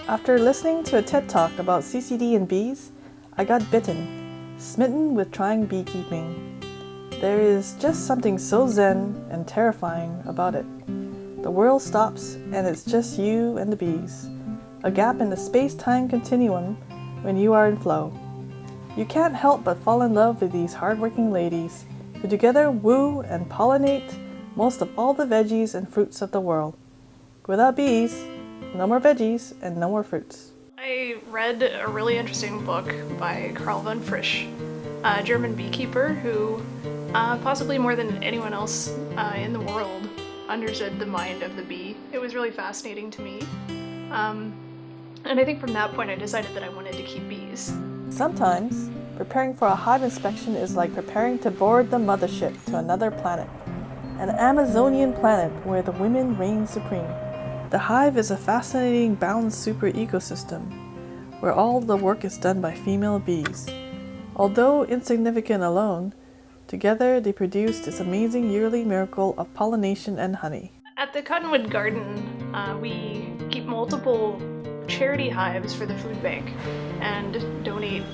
After listening to a TED Talk about CCD and bees, I got bitten, smitten with trying beekeeping. There is just something so zen and terrifying about it. The world stops and it's just you and the bees, a gap in the space-time continuum when you are in flow. You can't help but fall in love with these hardworking ladies who together woo and pollinate most of all the veggies and fruits of the world. Without bees, no more veggies and no more fruits. I read a really interesting book by Carl von Frisch, a German beekeeper who, possibly more than anyone else in the world, understood the mind of the bee. It was really fascinating to me. And I think from that point I decided that I wanted to keep bees. Sometimes, preparing for a hive inspection is like preparing to board the mothership to another planet, an Amazonian planet where the women reign supreme. The hive is a fascinating balanced super ecosystem where all the work is done by female bees. Although insignificant alone, together they produce this amazing yearly miracle of pollination and honey. At the Cottonwood Garden, we keep multiple charity hives for the food bank and donate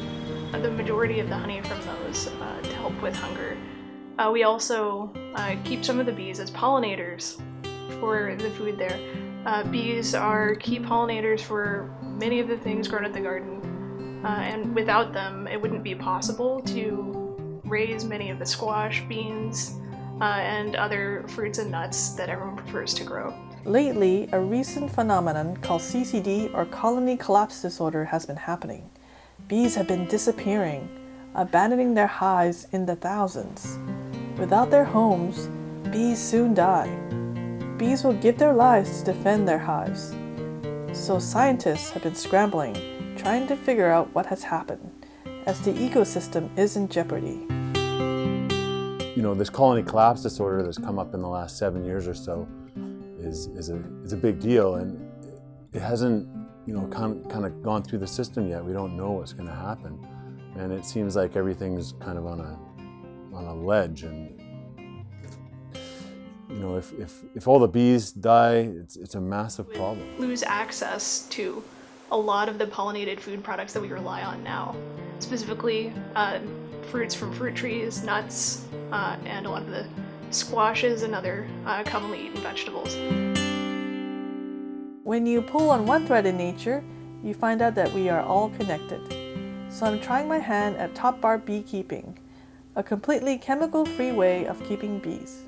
the majority of the honey from those to help with hunger. We also keep some of the bees as pollinators for the food there. Bees are key pollinators for many of the things grown at the garden, and without them it wouldn't be possible to raise many of the squash, beans, and other fruits and nuts that everyone prefers to grow. Lately, a recent phenomenon called CCD or colony collapse disorder has been happening. Bees have been disappearing, abandoning their hives in the thousands. Without their homes, bees soon die. Bees will give their lives to defend their hives. So scientists have been scrambling, trying to figure out what has happened, as the ecosystem is in jeopardy. This colony collapse disorder that's come up in the last 7 years or so is a big deal, and it hasn't, kind of gone through the system yet. We don't know what's going to happen, and it seems like everything's kind of on a ledge. And if all the bees die, it's a massive problem. Lose access to a lot of the pollinated food products that we rely on now, specifically fruits from fruit trees, nuts, and a lot of the squashes and other commonly eaten vegetables. When you pull on one thread in nature, you find out that we are all connected. So I'm trying my hand at top bar beekeeping, a completely chemical-free way of keeping bees.